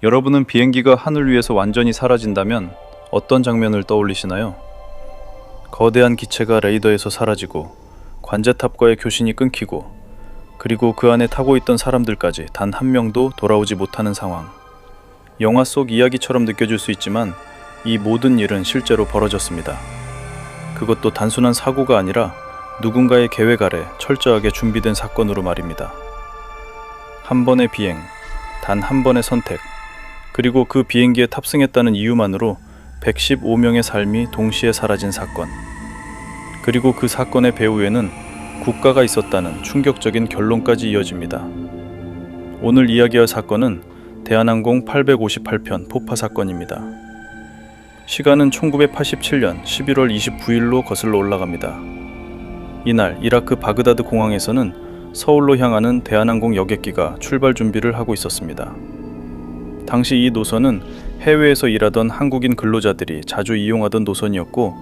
여러분은 비행기가 하늘 위에서 완전히 사라진다면 어떤 장면을 떠올리시나요? 거대한 기체가 레이더에서 사라지고 관제탑과의 교신이 끊기고 그리고 그 안에 타고 있던 사람들까지 단 한 명도 돌아오지 못하는 상황. 영화 속 이야기처럼 느껴질 수 있지만 이 모든 일은 실제로 벌어졌습니다. 그것도 단순한 사고가 아니라 누군가의 계획 아래 철저하게 준비된 사건으로 말입니다. 한 번의 비행, 단 한 번의 선택, 그리고 그 비행기에 탑승했다는 이유만으로 115명의 삶이 동시에 사라진 사건. 그리고 그 사건의 배후에는 국가가 있었다는 충격적인 결론까지 이어집니다. 오늘 이야기할 사건은 대한항공 858편 폭파 사건입니다. 시간은 1987년 11월 29일로 거슬러 올라갑니다. 이날 이라크 바그다드 공항에서는 서울로 향하는 대한항공 여객기가 출발 준비를 하고 있었습니다. 당시 이 노선은 해외에서 일하던 한국인 근로자들이 자주 이용하던 노선이었고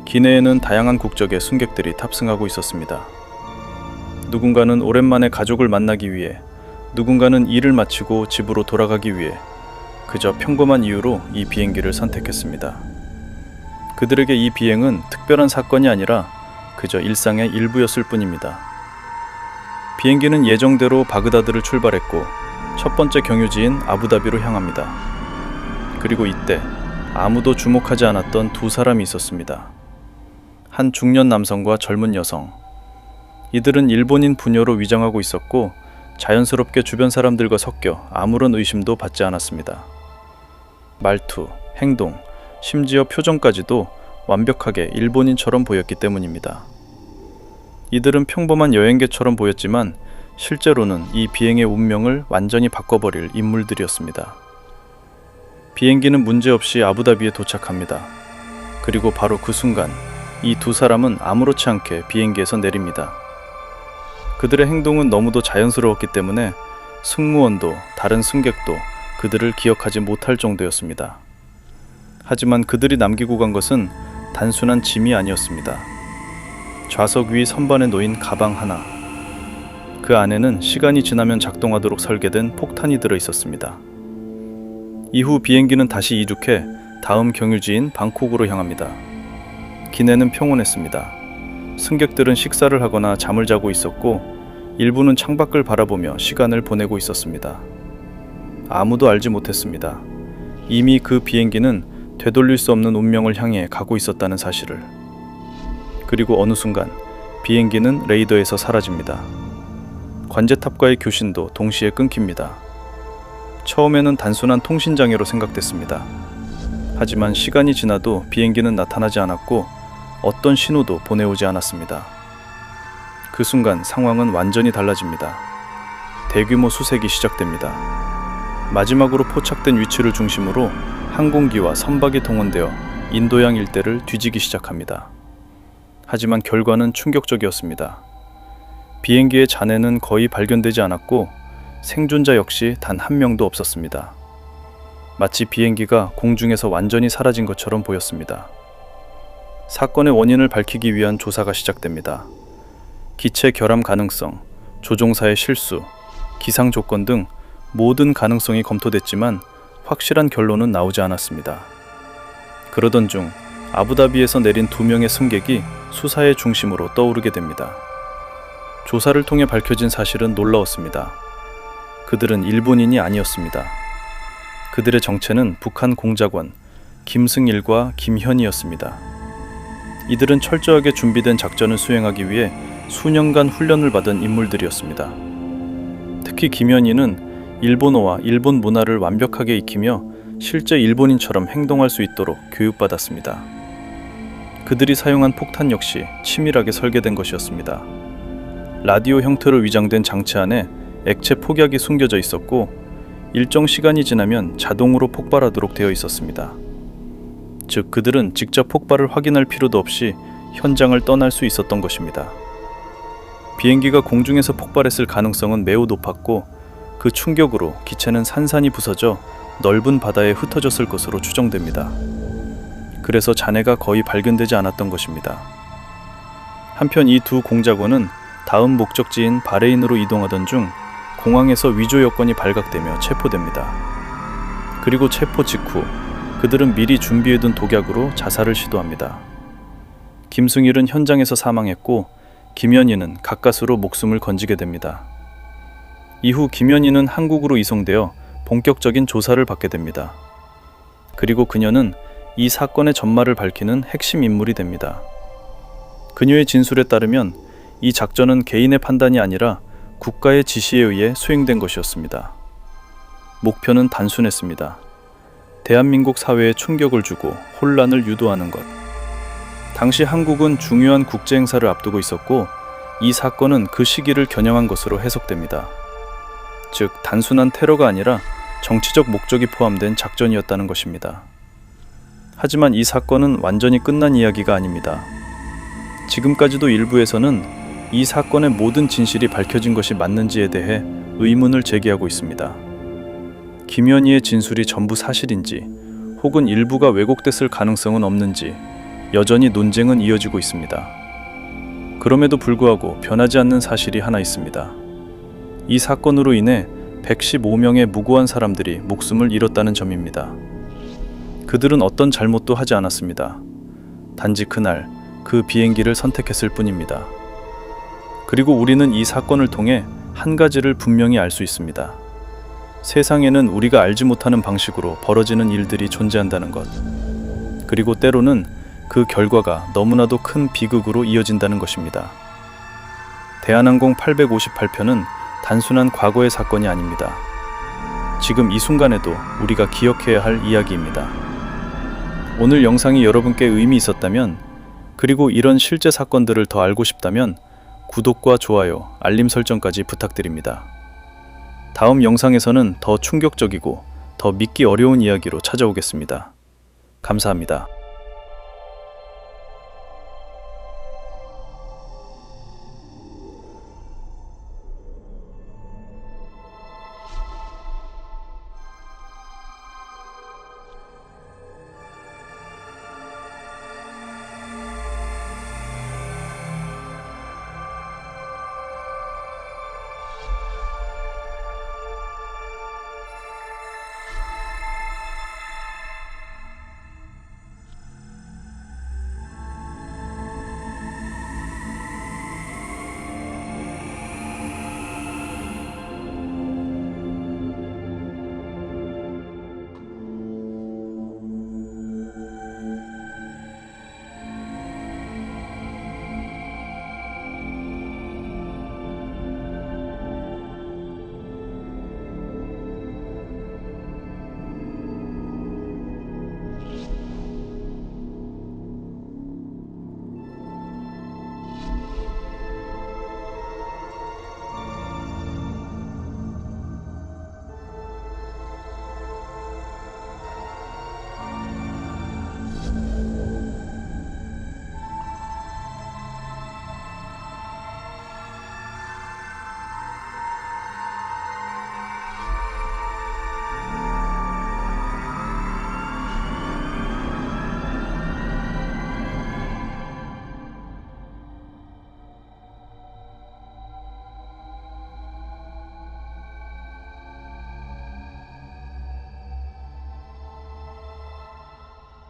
기내에는 다양한 국적의 승객들이 탑승하고 있었습니다. 누군가는 오랜만에 가족을 만나기 위해, 누군가는 일을 마치고 집으로 돌아가기 위해 그저 평범한 이유로 이 비행기를 선택했습니다. 그들에게 이 비행은 특별한 사건이 아니라 그저 일상의 일부였을 뿐입니다. 비행기는 예정대로 바그다드를 출발했고 첫 번째 경유지인 아부다비로 향합니다. 그리고 이때 아무도 주목하지 않았던 두 사람이 있었습니다. 한 중년 남성과 젊은 여성. 이들은 일본인 부녀로 위장하고 있었고 자연스럽게 주변 사람들과 섞여 아무런 의심도 받지 않았습니다. 말투, 행동, 심지어 표정까지도 완벽하게 일본인처럼 보였기 때문입니다. 이들은 평범한 여행객처럼 보였지만 실제로는 이 비행의 운명을 완전히 바꿔버릴 인물들이었습니다. 비행기는 문제없이 아부다비에 도착합니다. 그리고 바로 그 순간 이 두 사람은 아무렇지 않게 비행기에서 내립니다. 그들의 행동은 너무도 자연스러웠기 때문에 승무원도 다른 승객도 그들을 기억하지 못할 정도였습니다. 하지만 그들이 남기고 간 것은 단순한 짐이 아니었습니다. 좌석 위 선반에 놓인 가방 하나. 그 안에는 시간이 지나면 작동하도록 설계된 폭탄이 들어 있었습니다. 이후 비행기는 다시 이륙해 다음 경유지인 방콕으로 향합니다. 기내는 평온했습니다. 승객들은 식사를 하거나 잠을 자고 있었고 일부는 창밖을 바라보며 시간을 보내고 있었습니다. 아무도 알지 못했습니다. 이미 그 비행기는 되돌릴 수 없는 운명을 향해 가고 있었다는 사실을. 그리고 어느 순간 비행기는 레이더에서 사라집니다. 관제탑과의 교신도 동시에 끊깁니다. 처음에는 단순한 통신장애로 생각됐습니다. 하지만 시간이 지나도 비행기는 나타나지 않았고 어떤 신호도 보내오지 않았습니다. 그 순간 상황은 완전히 달라집니다. 대규모 수색이 시작됩니다. 마지막으로 포착된 위치를 중심으로 항공기와 선박이 동원되어 인도양 일대를 뒤지기 시작합니다. 하지만 결과는 충격적이었습니다. 비행기의 잔해는 거의 발견되지 않았고 생존자 역시 단 한 명도 없었습니다. 마치 비행기가 공중에서 완전히 사라진 것처럼 보였습니다. 사건의 원인을 밝히기 위한 조사가 시작됩니다. 기체 결함 가능성, 조종사의 실수, 기상 조건 등 모든 가능성이 검토됐지만 확실한 결론은 나오지 않았습니다. 그러던 중 아부다비에서 내린 2명의 승객이 수사의 중심으로 떠오르게 됩니다. 조사를 통해 밝혀진 사실은 놀라웠습니다. 그들은 일본인이 아니었습니다. 그들의 정체는 북한 공작원 김승일과 김현이었습니다. 이들은 철저하게 준비된 작전을 수행하기 위해 수년간 훈련을 받은 인물들이었습니다. 특히 김현이는 일본어와 일본 문화를 완벽하게 익히며 실제 일본인처럼 행동할 수 있도록 교육받았습니다. 그들이 사용한 폭탄 역시 치밀하게 설계된 것이었습니다. 라디오 형태로 위장된 장치 안에 액체 폭약이 숨겨져 있었고 일정 시간이 지나면 자동으로 폭발하도록 되어 있었습니다. 즉 그들은 직접 폭발을 확인할 필요도 없이 현장을 떠날 수 있었던 것입니다. 비행기가 공중에서 폭발했을 가능성은 매우 높았고 그 충격으로 기체는 산산이 부서져 넓은 바다에 흩어졌을 것으로 추정됩니다. 그래서 잔해가 거의 발견되지 않았던 것입니다. 한편 이 두 공작원은 다음 목적지인 바레인으로 이동하던 중 공항에서 위조 여건이 발각되며 체포됩니다. 그리고 체포 직후 그들은 미리 준비해둔 독약으로 자살을 시도합니다. 김승일은 현장에서 사망했고 김연희는 가까스로 목숨을 건지게 됩니다. 이후 김연희는 한국으로 이송되어 본격적인 조사를 받게 됩니다. 그리고 그녀는 이 사건의 전말을 밝히는 핵심 인물이 됩니다. 그녀의 진술에 따르면 이 작전은 개인의 판단이 아니라 국가의 지시에 의해 수행된 것이었습니다. 목표는 단순했습니다. 대한민국 사회에 충격을 주고 혼란을 유도하는 것. 당시 한국은 중요한 국제 행사를 앞두고 있었고 이 사건은 그 시기를 겨냥한 것으로 해석됩니다. 즉, 단순한 테러가 아니라 정치적 목적이 포함된 작전이었다는 것입니다. 하지만 이 사건은 완전히 끝난 이야기가 아닙니다. 지금까지도 일부에서는 이 사건의 모든 진실이 밝혀진 것이 맞는지에 대해 의문을 제기하고 있습니다. 김연희의 진술이 전부 사실인지 혹은 일부가 왜곡됐을 가능성은 없는지 여전히 논쟁은 이어지고 있습니다. 그럼에도 불구하고 변하지 않는 사실이 하나 있습니다. 이 사건으로 인해 115명의 무고한 사람들이 목숨을 잃었다는 점입니다. 그들은 어떤 잘못도 하지 않았습니다. 단지 그날 그 비행기를 선택했을 뿐입니다. 그리고 우리는 이 사건을 통해 한 가지를 분명히 알 수 있습니다. 세상에는 우리가 알지 못하는 방식으로 벌어지는 일들이 존재한다는 것. 그리고 때로는 그 결과가 너무나도 큰 비극으로 이어진다는 것입니다. 대한항공 858편은 단순한 과거의 사건이 아닙니다. 지금 이 순간에도 우리가 기억해야 할 이야기입니다. 오늘 영상이 여러분께 의미 있었다면, 그리고 이런 실제 사건들을 더 알고 싶다면 구독과 좋아요, 알림 설정까지 부탁드립니다. 다음 영상에서는 더 충격적이고 더 믿기 어려운 이야기로 찾아오겠습니다. 감사합니다.